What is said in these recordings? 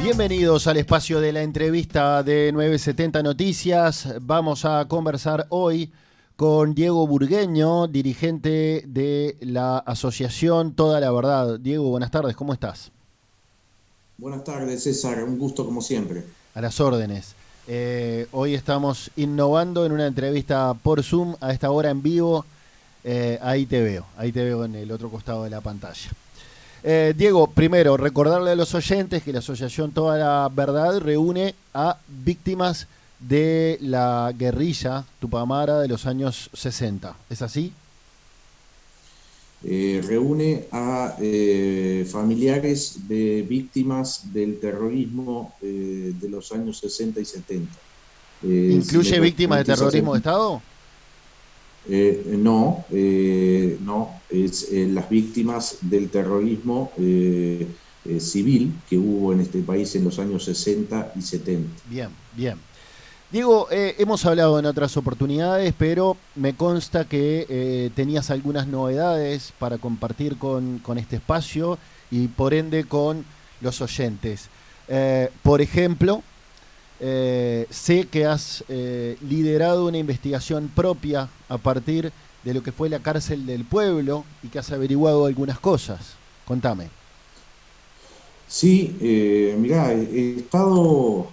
Bienvenidos al espacio de la entrevista de 970 Noticias. Vamos a conversar hoy con Diego Burgueño, dirigente de la asociación Toda la Verdad. Diego, buenas tardes, ¿cómo estás? Buenas tardes, César. Un gusto como siempre. A las órdenes. Hoy estamos innovando en una entrevista por Zoom, a esta hora en vivo. Ahí te veo en el otro costado de la pantalla. Diego, primero, recordarle a los oyentes que la asociación Toda la Verdad reúne a víctimas de la guerrilla tupamara de los años 60. ¿Es así? Reúne a familiares de víctimas del terrorismo de los años 60 y 70. Si me ¿Incluye víctimas de permitís hacer... terrorismo de Estado? No, es las víctimas del terrorismo civil que hubo en este país en los años 60 y 70. Bien, bien. Diego, hemos hablado en otras oportunidades, pero me consta que tenías algunas novedades para compartir con este espacio y por ende con los oyentes. Por ejemplo, sé que has liderado una investigación propia a partir de lo que fue la cárcel del pueblo y que has averiguado algunas cosas. Contame. Sí, mirá, he estado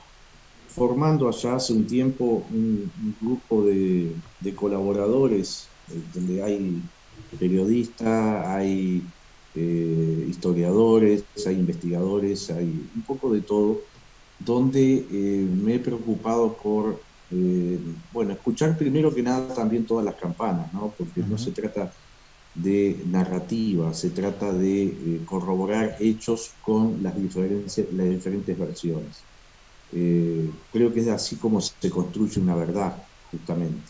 formando allá hace un tiempo un grupo de colaboradores, donde hay periodistas, hay historiadores, hay investigadores, hay un poco de todo, donde me he preocupado por, escuchar primero que nada también todas las campanas, ¿no? Porque no Ujú. se trata de narrativa, se trata de corroborar hechos con las diferentes versiones. Creo que es así como se construye una verdad, justamente.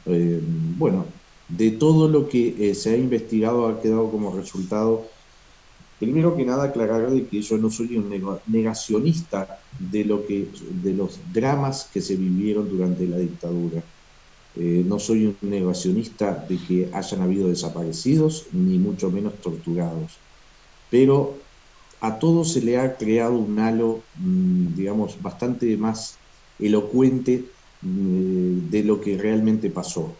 Eh, bueno, de todo lo que se ha investigado ha quedado como resultado, primero que nada, aclarar de que yo no soy un negacionista de los dramas que se vivieron durante la dictadura. No soy un negacionista de que hayan habido desaparecidos, ni mucho menos torturados. Pero a todo se le ha creado un halo, digamos, bastante más elocuente de lo que realmente pasó.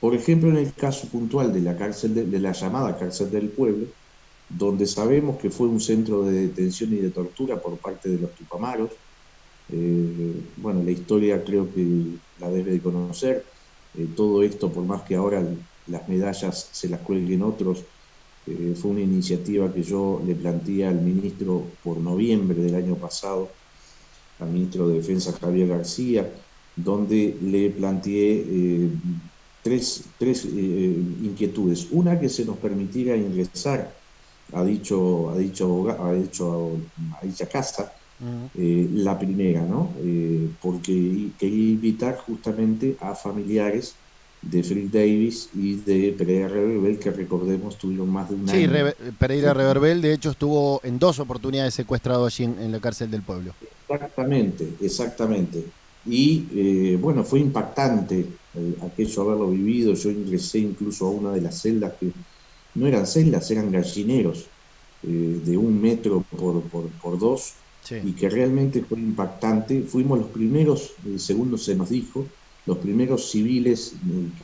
Por ejemplo, en el caso puntual de la de la llamada cárcel del pueblo, donde sabemos que fue un centro de detención y de tortura por parte de los tupamaros. La historia creo que la debe de conocer. Todo esto, por más que ahora las medallas se las cuelguen otros, fue una iniciativa que yo le planteé al ministro por noviembre del año pasado, al ministro de Defensa Javier García, donde le planteé tres inquietudes. Una, que se nos permitiera ingresar a dicha casa. Ujú. La primera, ¿no? Porque quería invitar justamente a familiares de Frick Davis y de Pereira Reverbel, que recordemos tuvieron más de un Sí, año. Pereira Reverbel, de hecho, estuvo en dos oportunidades secuestrado allí en la cárcel del pueblo. Exactamente, exactamente. Y fue impactante aquello, haberlo vivido. Yo ingresé incluso a una de las celdas que no eran celdas, eran gallineros, de 1 metro por 2, Sí. y que realmente fue impactante. Fuimos los primeros, según se nos dijo, los primeros civiles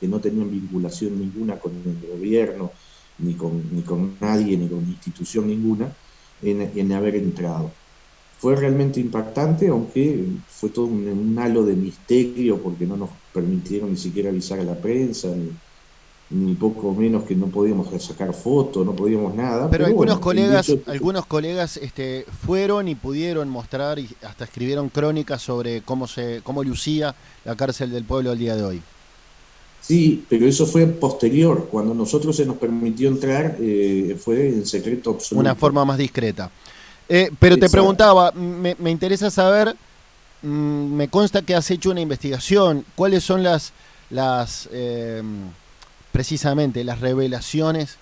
que no tenían vinculación ninguna con el gobierno, ni con nadie, ni con institución ninguna, en haber entrado. Fue realmente impactante, aunque fue todo un halo de misterio, porque no nos permitieron ni siquiera avisar a la prensa, ni poco menos, que no podíamos sacar fotos, no podíamos nada. Pero Pero algunos bueno, el hecho colegas, es que algunos colegas fueron y pudieron mostrar y hasta escribieron crónicas sobre cómo lucía la cárcel del pueblo al día de hoy. sí, pero eso fue posterior. Cuando nosotros se nos permitió entrar, fue en secreto Una absoluto. forma más discreta. Pero te Exacto. preguntaba, me interesa saber, me consta que has hecho una investigación. ¿Cuáles son las precisamente las revelaciones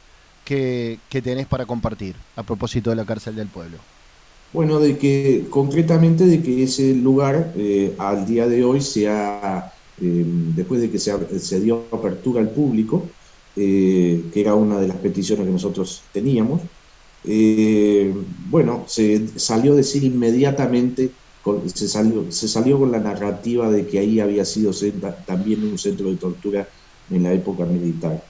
que tenés para compartir a propósito de la cárcel del pueblo? Bueno, de que concretamente de que ese lugar al día de hoy después de que se dio apertura al público, que era una de las peticiones que nosotros teníamos, bueno, se salió a decir inmediatamente, se salió con la narrativa de que ahí había sido también un centro de tortura en la época militar.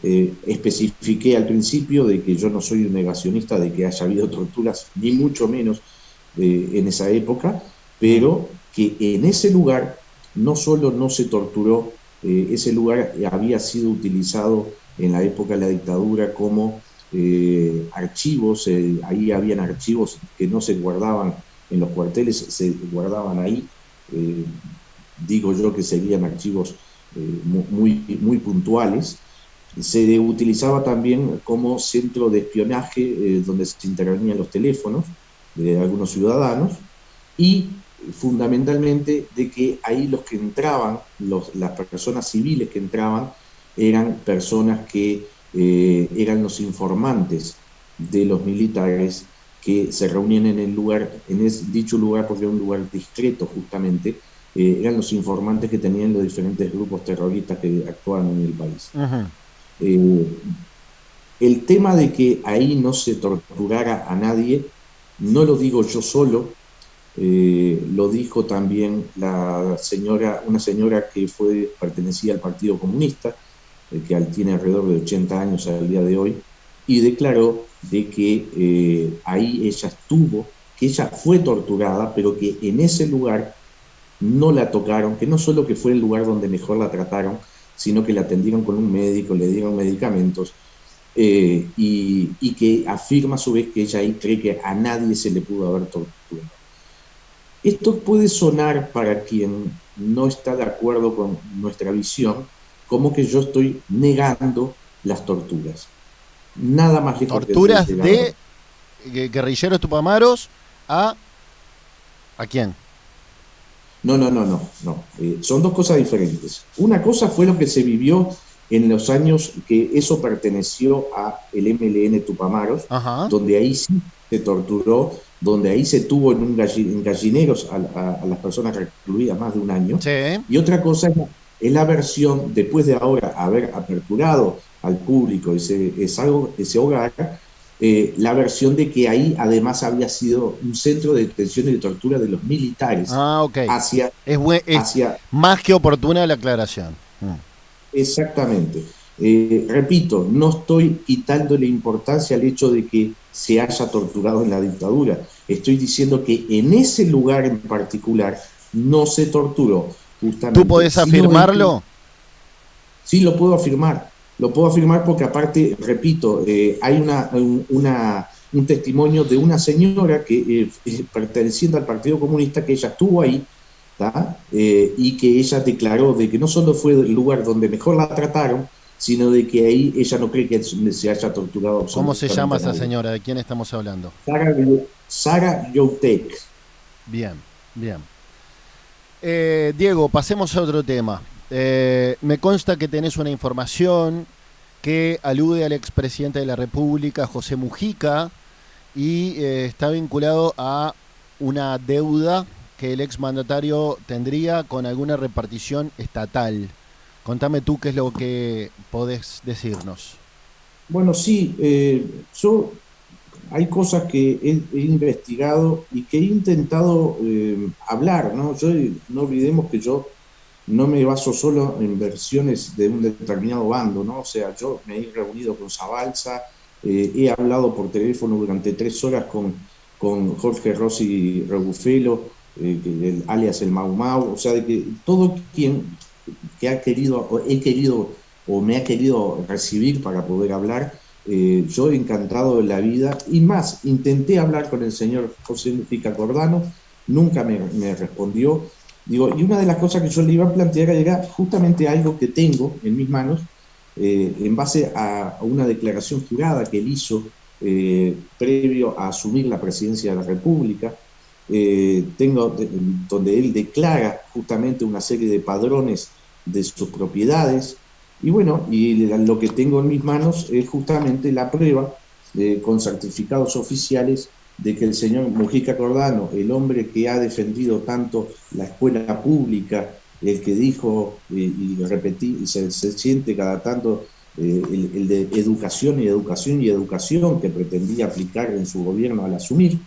Especifiqué al principio de que yo no soy un negacionista de que haya habido torturas, ni mucho menos en esa época, pero que en ese lugar no solo no se torturó, ese lugar había sido utilizado en la época de la dictadura como archivos, ahí habían archivos que no se guardaban en los cuarteles, se guardaban ahí, eh, digo yo que serían archivos muy puntuales. Se utilizaba también como centro de espionaje donde se intervenían los teléfonos de algunos ciudadanos y fundamentalmente de que ahí los que entraban, las personas civiles que entraban, eran personas que eran los informantes de los militares que se reunían en el lugar, dicho lugar porque era un lugar discreto justamente, eran los informantes que tenían los diferentes grupos terroristas que actuaban en el país. Ujú. Eh, el tema de que ahí no se torturara a nadie, no lo digo yo solo, lo dijo también una señora que pertenecía al Partido Comunista, que tiene alrededor de 80 años al día de hoy, y declaró de que ahí ella estuvo, que ella fue torturada, pero que en ese lugar no la tocaron, que no solo que fue el lugar donde mejor la trataron, sino que la atendieron con un médico, le dieron medicamentos, y que afirma a su vez que ella ahí cree que a nadie se le pudo haber torturado. Esto puede sonar para quien no está de acuerdo con nuestra visión como que yo estoy negando las torturas. Nada más lejos Torturas de la verdad. de guerrilleros tupamaros a... ¿A quién? No. Son dos cosas diferentes. Una cosa fue lo que se vivió en los años que eso perteneció a el MLN Tupamaros, Ajá. donde ahí sí se torturó, donde ahí se tuvo en gallineros a las personas recluidas más de un año. Sí. Y otra cosa es la versión, después de ahora haber aperturado al público ese hogar, la versión de que ahí además había sido un centro de detención y de tortura de los militares Ah, ok. hacia, Es hacia más que oportuna la aclaración. exactamente. Repito, no estoy quitándole importancia al hecho de que se haya torturado en la dictadura. Estoy diciendo que en ese lugar en particular no se torturó ¿Tú justamente, podés sino en que afirmarlo? sí, lo puedo afirmar. Lo puedo afirmar porque aparte, repito, hay un testimonio de una señora que, perteneciente al Partido Comunista, que ella estuvo ahí, y que ella declaró de que no solo fue el lugar donde mejor la trataron, sino de que ahí ella no cree que se haya torturado ¿Cómo se llama absolutamente a esa nadie. señora? ¿De quién estamos hablando? Sara Youtek. Bien, bien. Diego, pasemos a otro tema. Me consta que tenés una información que alude al expresidente de la República, José Mujica, y está vinculado a una deuda que el exmandatario tendría con alguna repartición estatal. Contame tú qué es lo que podés decirnos. Bueno, sí, hay cosas que he investigado y que he intentado hablar, ¿no? No olvidemos que yo no me baso solo en versiones de un determinado bando, ¿no? O sea, yo me he reunido con Zabalza, he hablado por teléfono durante 3 horas con Jorge Rossi Rebufelo, alias el Mau Mau, o sea, de que todo quien que ha querido, o he querido, o me ha querido recibir para poder hablar, yo encantado de la vida, y más, intenté hablar con el señor José Mujica Cordano, nunca me respondió. Digo, y una de las cosas que yo le iba a plantear era justamente algo que tengo en mis manos, en base a una declaración jurada que él hizo previo a asumir la presidencia de la República, donde él declara justamente una serie de padrones de sus propiedades. Y bueno, y lo que tengo en mis manos es justamente la prueba con certificados oficiales de que el señor Mujica Cordano, el hombre que ha defendido tanto la escuela pública, el que dijo y repetí, y se siente cada tanto el de educación y educación y educación que pretendía aplicar en su gobierno al asumir.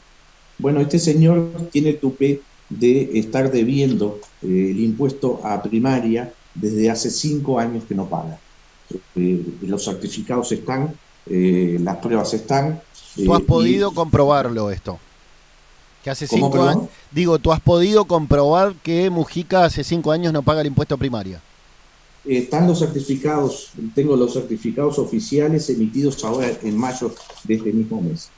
Bueno, este señor tiene el tupé de estar debiendo el impuesto a primaria desde hace 5 años que no paga. Los certificados están, las pruebas están. ¿Tú has Y, podido comprobarlo esto? Que hace ¿cómo, 5 años, perdón? digo, ¿tú has podido comprobar que Mujica hace 5 años no paga el impuesto a primaria? Están los certificados, tengo los certificados oficiales emitidos ahora en mayo de este mismo mes.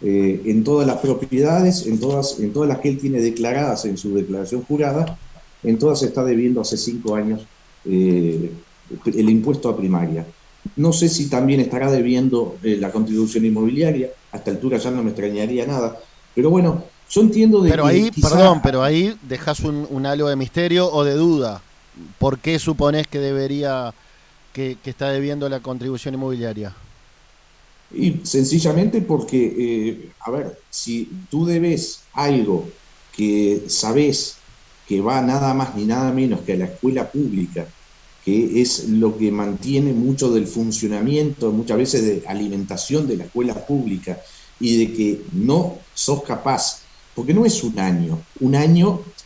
En todas las propiedades, en todas las que él tiene declaradas en su declaración jurada, en todas está debiendo hace 5 años eh, el impuesto a primaria. No sé si también estará debiendo la contribución inmobiliaria, a esta altura ya no me extrañaría nada, pero bueno, yo entiendo de Pero que ahí, quizá. perdón, pero ahí dejas un halo de misterio o de duda. ¿Por qué suponés que debería, que está debiendo la contribución inmobiliaria? Y sencillamente porque, a ver, si tú debes algo que sabes que va nada más ni nada menos que a la escuela pública, que es lo que mantiene mucho del funcionamiento, muchas veces de alimentación de la escuela pública, y de que no sos capaz, porque no es un año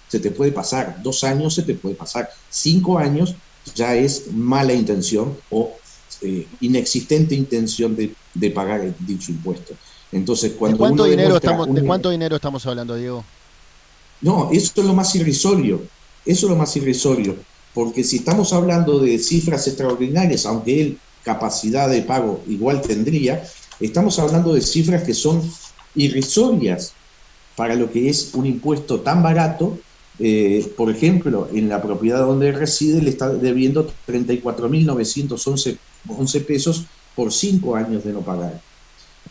se te puede pasar, 2 años se te puede pasar, 5 años ya es mala intención o inexistente intención de pagar dicho impuesto. Entonces, cuando uno demuestra ¿De un. cuánto dinero estamos hablando, Diego? No, eso es lo más irrisorio, eso es lo más irrisorio, porque si estamos hablando de cifras extraordinarias, aunque él capacidad de pago igual tendría, estamos hablando de cifras que son irrisorias para lo que es un impuesto tan barato. Por ejemplo, en la propiedad donde reside le está debiendo 34.911 pesos por 5 años de no pagar.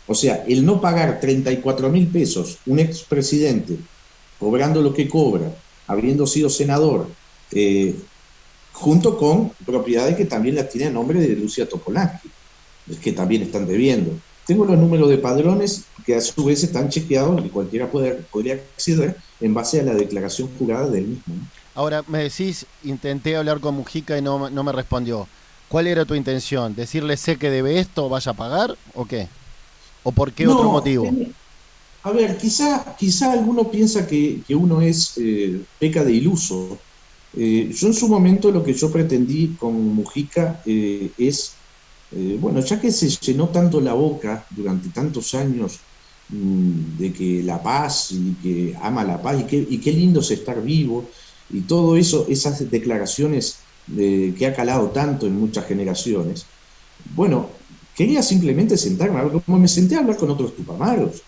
O sea, el no pagar 34.000 pesos, un expresidente cobrando lo que cobra, habiendo sido senador, eh, junto con propiedades que también las tiene a nombre de Lucia Topolansky, que también están debiendo. Tengo los números de padrones que a su vez están chequeados y cualquiera podría acceder en base a la declaración jurada del mismo, ¿no? Ahora, me decís, intenté hablar con Mujica y no me respondió. ¿Cuál era tu intención? ¿Decirle sé que debe esto, vaya a pagar o qué? ¿O por qué otro No, motivo? a ver, quizá alguno piensa que uno es peca de iluso. Yo en su momento lo que yo pretendí con Mujica es, bueno, ya que se llenó tanto la boca durante tantos años de que la paz y que ama la paz y qué lindo es estar vivo y todo eso, esas declaraciones que ha calado tanto en muchas generaciones, bueno, quería simplemente sentarme, como me senté a hablar con otros tupamaros,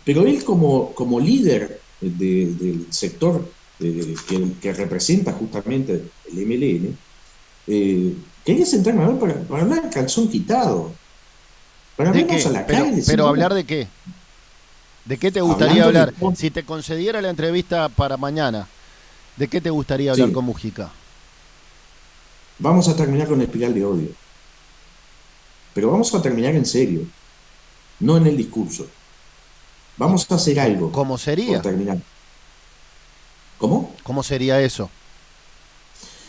pero él como líder del sector que representa justamente el MLN, quería sentarme a hablar para hablar calzón quitado, para ¿De hablarnos a qué? la cara y decir, Pero bueno, hablar de qué? ¿De qué te gustaría hablando de hablar? cómo. Si te concediera la entrevista para mañana, ¿de qué te gustaría hablar Sí, con Mujica? vamos a terminar con espiral de odio, pero vamos a terminar en serio, no en el discurso. ¿Y Vamos a hacer algo cómo por sería? terminar. ¿Cómo? ¿Cómo sería eso?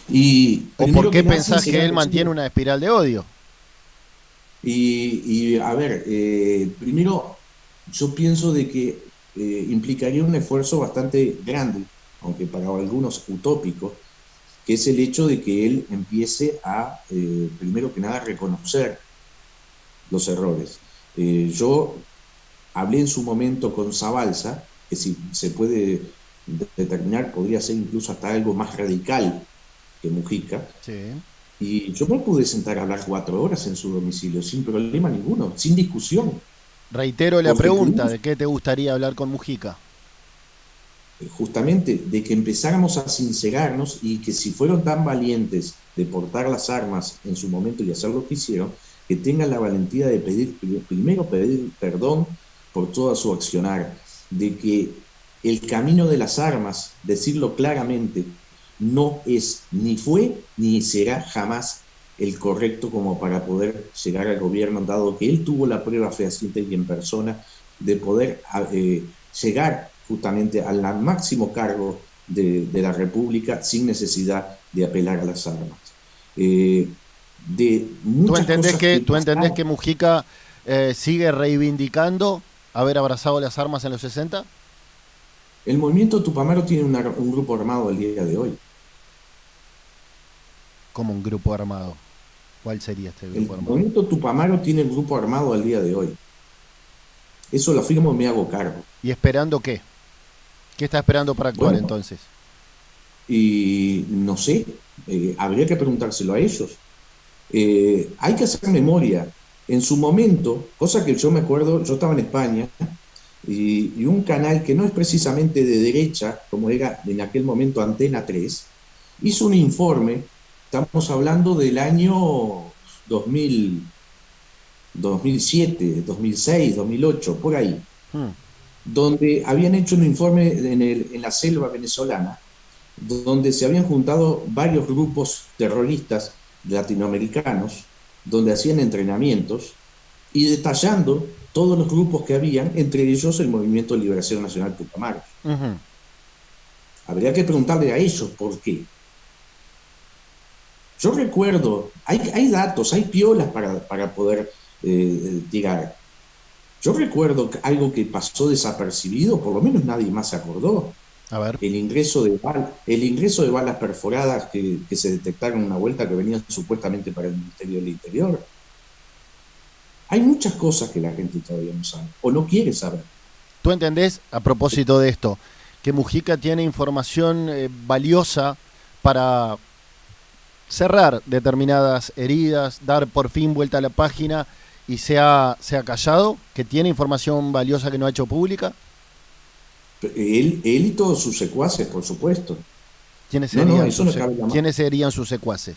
Y ¿O por primero qué que nada, pensás que él sincerarnos. mantiene una espiral de odio? A ver, primero yo pienso de que implicaría un esfuerzo bastante grande, aunque para algunos utópico, que es el hecho de que él empiece a, primero que nada, reconocer los errores. Yo hablé en su momento con Zabalza, que si se puede determinar podría ser incluso hasta algo más radical que Mujica, Sí. y yo me pude sentar a hablar 4 horas en su domicilio sin problema ninguno, sin discusión, Reitero la porque pregunta, tuvimos ¿de qué te gustaría hablar con Mujica? justamente de que empezáramos a sincerarnos y que si fueron tan valientes de portar las armas en su momento y hacer lo que hicieron, que tengan la valentía de pedir, primero pedir perdón por toda su accionar, de que el camino de las armas, decirlo claramente, no es, ni fue, ni será jamás el correcto como para poder llegar al gobierno, dado que él tuvo la prueba fehaciente y en persona de poder llegar justamente al máximo cargo de la República sin necesidad de apelar a las armas. Eh, de muchas cosas que ¿Tú entendés pasaron. que Mujica sigue reivindicando haber abrazado las armas en los 60? El movimiento Tupamaro tiene un grupo armado al día de hoy. Como un grupo armado. ¿Cuál sería este grupo El armado? movimiento Tupamaro tiene un grupo armado al día de hoy. Eso lo afirmo y me hago cargo. ¿Y esperando qué? ¿Qué está esperando para actuar Bueno, entonces? y no sé, habría que preguntárselo a ellos. Hay que hacer memoria. En su momento, cosa que yo me acuerdo, yo estaba en España y un canal que no es precisamente de derecha, como era en aquel momento Antena 3, hizo un informe, estamos hablando del año 2000, 2007, 2006, 2008, por ahí, Hmm. donde habían hecho un informe en la selva venezolana, donde se habían juntado varios grupos terroristas latinoamericanos, donde hacían entrenamientos y detallando todos los grupos que habían, entre ellos el Movimiento de Liberación Nacional Tupamaros. Ujú. Habría que preguntarle a ellos por qué. Yo recuerdo, hay datos, hay piolas para poder tirar. Yo recuerdo algo que pasó desapercibido, por lo menos nadie más se acordó. A ver. El ingreso de balas perforadas que se detectaron en una vuelta que venían supuestamente para el Ministerio del Interior. Hay muchas cosas que la gente todavía no sabe o no quiere saber. ¿Tú entendés, a propósito de esto, que Mujica tiene información valiosa para cerrar determinadas heridas, dar por fin vuelta a la página y se ha callado? ¿Que tiene información valiosa que no ha hecho pública? Él y todos sus secuaces, por supuesto. ¿Quiénes No, no, serían eso sus, no cabe la mano. ¿quiénes serían sus secuaces?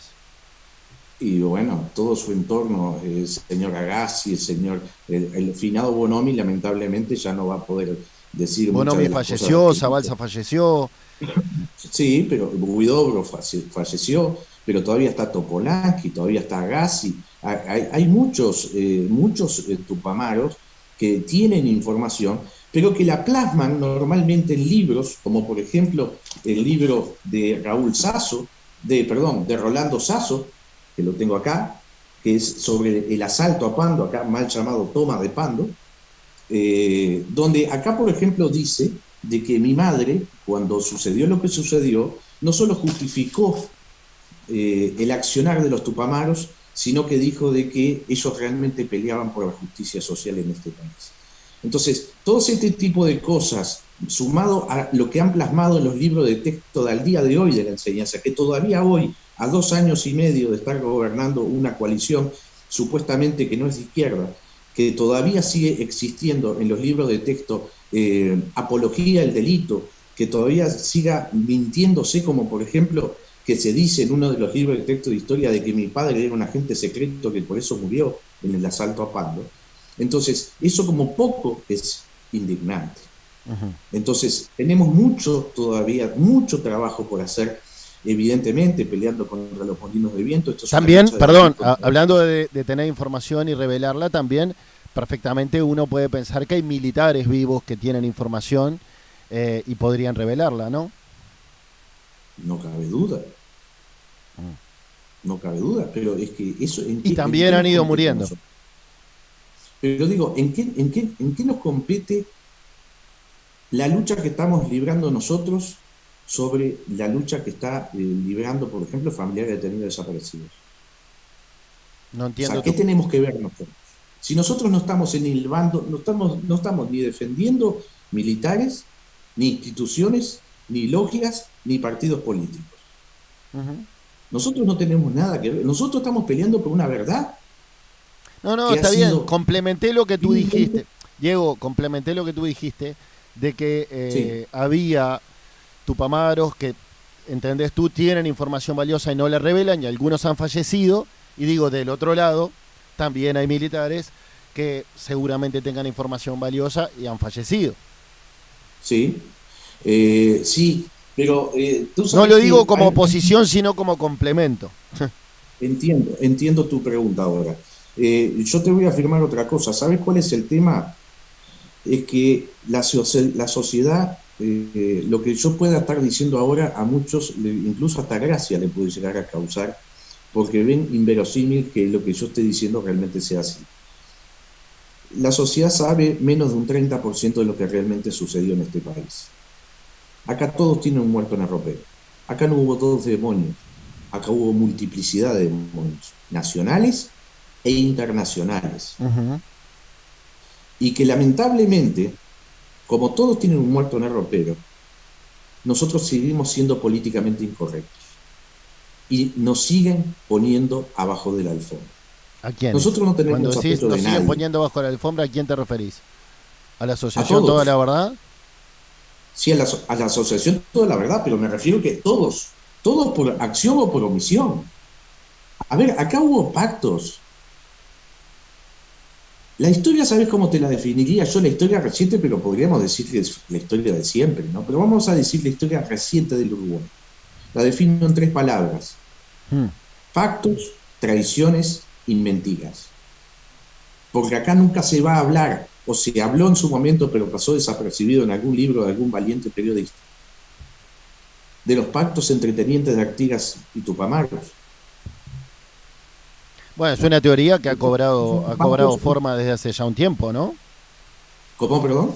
Y bueno, todo su entorno, el señor Agassi, el finado Bonomi, lamentablemente ya no va a poder decir muchas Bonomi de las cosas falleció, que dijo. Zabalza falleció. Sí, pero Huidobro falleció, pero todavía está Topolansky, todavía está Agassi. Hay muchos tupamaros que tienen información, pero que la plasman normalmente en libros, como por ejemplo el libro de Raúl Sasso, de Rolando Sasso, que lo tengo acá, que es sobre el asalto a Pando, acá mal llamado toma de Pando, donde acá, por ejemplo, dice de que mi madre, cuando sucedió lo que sucedió, no solo justificó el accionar de los tupamaros, sino que dijo de que ellos realmente peleaban por la justicia social en este país. Entonces, todo este tipo de cosas, sumado a lo que han plasmado en los libros de texto del día de hoy de la enseñanza, que todavía hoy, a 2 años y medio de estar gobernando una coalición supuestamente que no es de izquierda, que todavía sigue existiendo en los libros de texto apología del delito, que todavía siga mintiéndose, como por ejemplo que se dice en uno de los libros de texto de historia de que mi padre era un agente secreto que por eso murió en el asalto a Pando. Entonces, eso como poco es indignante. Ujú. Entonces, tenemos todavía, mucho trabajo por hacer, evidentemente, peleando contra los molinos de viento. Esto es una También, lucha de perdón, aquí contra hablando de tener información y revelarla, también perfectamente uno puede pensar que hay militares vivos que tienen información y podrían revelarla, ¿no? no cabe duda, Mm. no cabe duda, pero es que eso, Y en también qué han nos ido compete a muriendo. nosotros? Pero digo, ¿en qué nos compete la lucha que estamos librando nosotros sobre la lucha que está librando, por ejemplo, familiares detenidos desaparecidos? No O sea, entiendo ¿qué tu... tenemos que ver nosotros? Si nosotros no estamos en el bando, no estamos ni defendiendo militares, ni instituciones, ni logias, ni partidos políticos. Ujú. Nosotros no tenemos nada que ver. Nosotros estamos peleando por una verdad No, no, que ha está bien. sido Complementé lo que tú vilmente. dijiste. Diego, complementé lo que tú dijiste de que Sí, había tupamaros que, entendés tú, tienen información valiosa y no la revelan y algunos han fallecido. Y digo, del otro lado, también hay militares que seguramente tengan información valiosa y han fallecido. sí, sí, pero tú No sabes lo digo que como oposición, sino como complemento. entiendo tu pregunta ahora. Yo te voy a afirmar otra cosa. ¿Sabes cuál es el tema? Es que la sociedad, lo que yo pueda estar diciendo ahora a muchos, incluso hasta gracia le puede llegar a causar, porque ven inverosímil que lo que yo esté diciendo realmente sea así. La sociedad sabe menos de un 30% de lo que realmente sucedió en este país. Acá todos tienen un muerto en el ropero. Acá no hubo dos demonios. Acá hubo multiplicidad de demonios, nacionales e internacionales. Ujú. Y que lamentablemente, como todos tienen un muerto en el ropero, nosotros seguimos siendo políticamente incorrectos. Y nos siguen poniendo abajo de la alfombra. ¿A quiénes? Nosotros no Cuando tenemos decís apoyo nos de siguen nadie. poniendo bajo la alfombra, ¿a quién te referís? ¿A la A asociación Toda la todos. Verdad? Sí, a la asociación toda la verdad, pero me refiero que todos por acción o por omisión. A ver, acá hubo pactos. La historia, ¿sabes cómo te la definiría? Yo la historia reciente, pero podríamos decir que es la historia de siempre, ¿no? Pero vamos a decir la historia reciente del Uruguay. La defino en tres palabras: Hmm. pactos, traiciones y mentiras. Porque acá nunca se va a hablar, o se habló en su momento, pero pasó desapercibido en algún libro de algún valiente periodista, de los pactos entre tenientes de Artigas y Tupamaros. Bueno, es una teoría que Estos ha son cobrado pactos, forma desde hace ya un tiempo, ¿no? ¿cómo, perdón?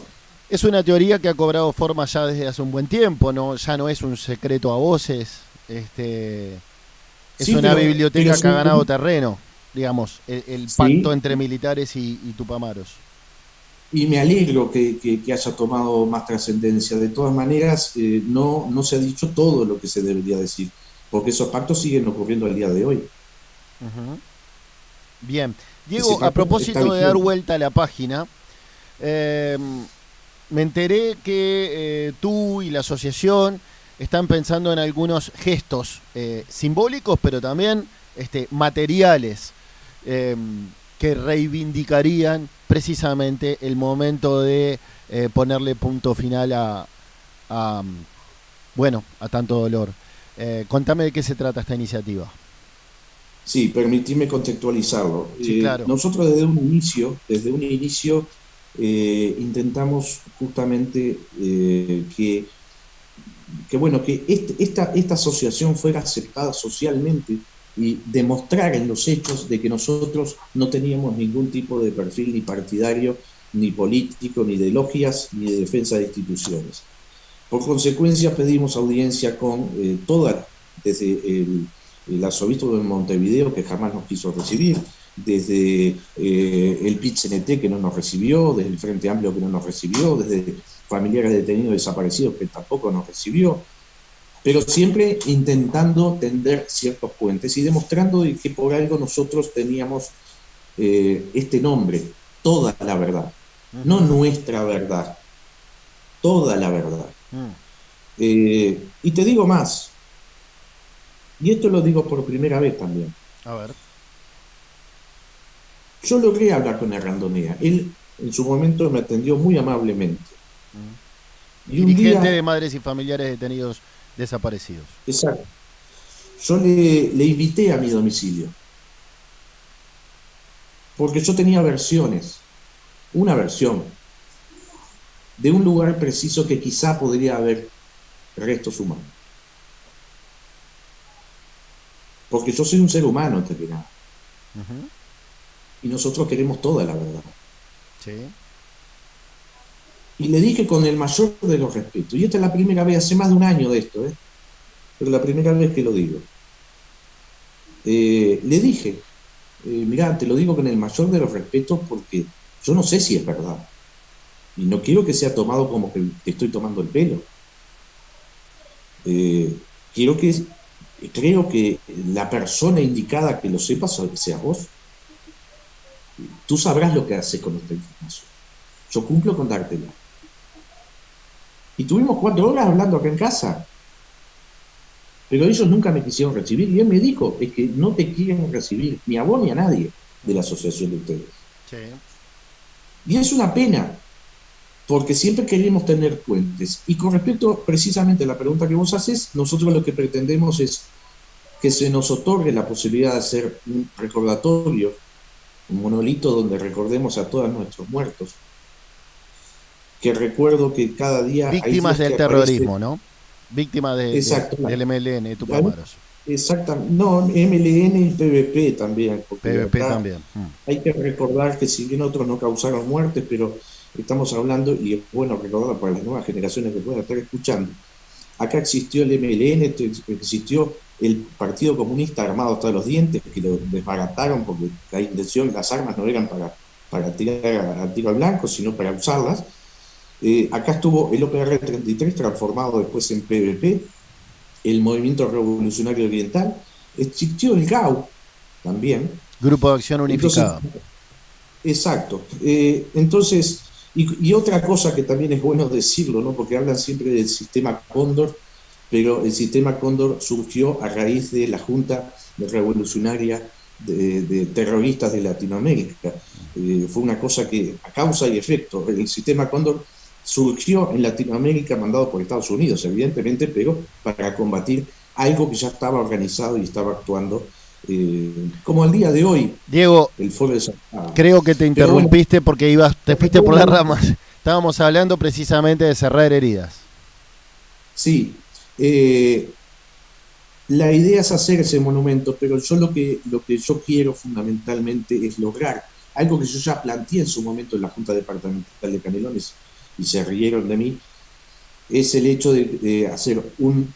Es una teoría que ha cobrado forma ya desde hace un buen tiempo, ¿no? Ya no es un secreto a voces, es Sí, una pero biblioteca que ha ganado terreno, digamos, el pacto sí, entre militares y tupamaros. y me alegro que haya tomado más trascendencia. De todas maneras, no se ha dicho todo lo que se debería decir, porque esos pactos siguen ocurriendo al día de hoy. Ujú. Bien. Ese Diego, a pacto está propósito de dar vigente. vuelta a la página, eh, me enteré que tú y la asociación están pensando en algunos gestos simbólicos, pero también materiales eh, que reivindicarían precisamente el momento de ponerle punto final a, bueno, a tanto dolor. Contame de qué se trata esta iniciativa. Sí, permitime contextualizarlo. Sí, claro. Nosotros desde un inicio intentamos justamente bueno, que esta asociación fuera aceptada socialmente y demostrar en los hechos de que nosotros no teníamos ningún tipo de perfil ni partidario, ni político, ni de logias, ni de defensa de instituciones. Por consecuencia, pedimos audiencia con desde el arzobispo de Montevideo, que jamás nos quiso recibir, desde el PIT-CNT, que no nos recibió, desde el Frente Amplio, que no nos recibió, desde familiares de detenidos desaparecidos, que tampoco nos recibió, pero siempre intentando tender ciertos puentes y demostrando que por algo nosotros teníamos este nombre, toda la verdad, no Ujú. nuestra verdad, toda la verdad. Mm. Y te digo más, y esto lo digo por primera vez también. A ver. Yo logré hablar con Errandonea. Él en su momento me atendió muy amablemente. Mm. Y un Dirigente de día, madres y familiares detenidos desaparecidos. exacto, yo le invité a mi domicilio, porque yo tenía versiones, una versión de un lugar preciso que quizá podría haber restos humanos. Porque yo soy un ser humano, antes que nada. Ujú. Y nosotros queremos toda la verdad. Sí. Y le dije con el mayor de los respetos, y esta es la primera vez, hace más de un año de esto, pero la primera vez que lo digo. Le dije, mirá, te lo digo con el mayor de los respetos porque yo no sé si es verdad. Y no quiero que sea tomado como que te estoy tomando el pelo. Eh, quiero que, creo que la persona indicada que lo sepa sea vos. Tú sabrás lo que haces con esta información. Yo cumplo con dártela. Y tuvimos 4 horas hablando acá en casa, pero ellos nunca me quisieron recibir. Y él me dijo, es que no te quieren recibir, ni a vos ni a nadie de la Mm. asociación de ustedes. Sí. Y es una pena, porque siempre queremos tener puentes. Y con respecto precisamente a la pregunta que vos haces, nosotros lo que pretendemos es que se nos otorgue la posibilidad de hacer un recordatorio, un monolito donde recordemos a todos nuestros muertos, que recuerdo que cada día hay Víctimas días del que aparece, terrorismo, ¿no? Víctimas exacto, del MLN, de hay Tupamaros. exactamente, no, MLN y PVP también, porque PVP acá también. hay que recordar que si bien otros no causaron muertes, pero estamos hablando, y es bueno recordarlo para las nuevas generaciones que puedan estar escuchando, acá existió el MLN, existió el Partido Comunista armado hasta los dientes, que lo desbarataron porque la intención, las armas no eran para tirar a tiro al blanco, sino para usarlas. Acá estuvo el OPR 33 transformado después en PVP, el Movimiento Revolucionario Oriental, existió el GAU también. Grupo de Acción Entonces, Unificada. exacto. Entonces, y otra cosa que también es bueno decirlo, ¿no? Porque hablan siempre del sistema Cóndor, pero el sistema Cóndor surgió a raíz de la Junta Revolucionaria de Terroristas de Latinoamérica. Fue una cosa que, a causa y efecto, el sistema Cóndor surgió en Latinoamérica, mandado por Estados Unidos, evidentemente, pero para combatir algo que ya estaba organizado y estaba actuando, como al día de hoy, Diego, el Foro de San Pablo. creo que te Pero bueno, interrumpiste porque te fuiste por las ramas. Estábamos hablando precisamente de cerrar heridas. sí, eh, la idea es hacer ese monumento, pero yo lo que yo quiero fundamentalmente es lograr algo que yo ya planteé en su momento en la Junta Departamental de Canelones y se rieron de mí, es el hecho de hacer un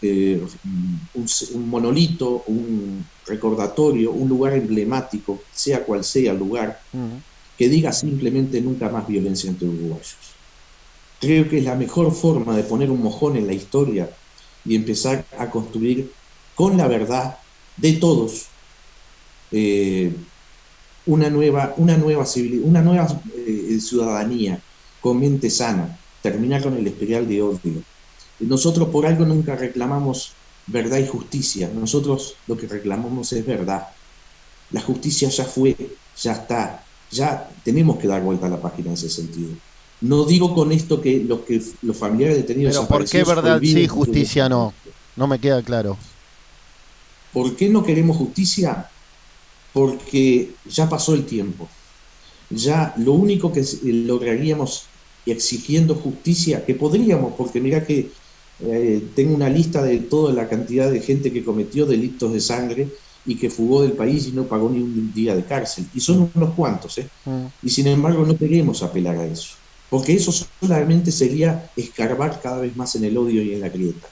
monolito, un recordatorio, un lugar emblemático, sea cual sea el lugar, Uh-huh. que diga simplemente nunca más violencia entre uruguayos. Creo que es la mejor forma de poner un mojón en la historia y empezar a construir con la verdad de todos eh, una nueva ciudadanía con mente sana, terminar con el espiral de odio. Nosotros por algo nunca reclamamos verdad y justicia, nosotros lo que reclamamos es verdad. La justicia ya fue, ya está, ya tenemos que dar vuelta a la página en ese sentido. No digo con esto que los familiares detenidos Pero ¿por qué desaparecidos verdad sí, olviden su justicia no? desaparecido. No me queda claro. ¿Por qué no queremos justicia? Porque ya pasó el tiempo. Ya lo único que lograríamos exigiendo justicia, que podríamos, porque mira que tengo una lista de toda la cantidad de gente que cometió delitos de sangre y que fugó del país y no pagó ni un día de cárcel. Y son unos cuantos, ¿eh? Mm. Y sin embargo no queremos apelar a eso, porque eso solamente sería escarbar cada vez más en el odio y en la grieta.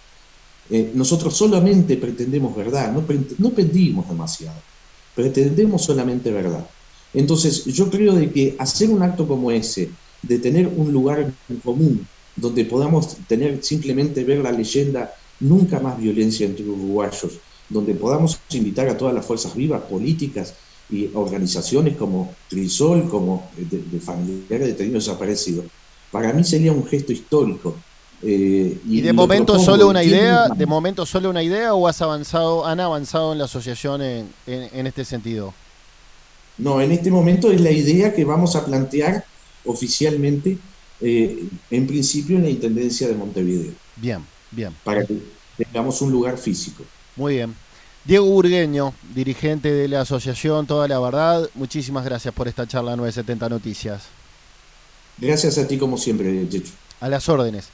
Nosotros solamente pretendemos verdad, no pedimos demasiado, pretendemos solamente verdad. Entonces, yo creo de que hacer un acto como ese, de tener un lugar en común, donde podamos tener simplemente ver la leyenda, nunca más violencia entre uruguayos, donde podamos invitar a todas las fuerzas vivas, políticas y organizaciones como Crisol, como de familiares detenidos desaparecidos, para mí sería un gesto histórico. ¿Y de Y lo momento propongo, solo y una tiene idea? una. ¿De momento solo una idea o han avanzado en la asociación en este sentido? No, en este momento es la idea que vamos a plantear oficialmente, en principio en la Intendencia de Montevideo, Bien, bien, para que tengamos un lugar físico. muy bien. Diego Burgueño, dirigente de la asociación Toda la Verdad, muchísimas gracias por esta charla 970 Noticias. Gracias a ti como siempre, Chechu. A las órdenes.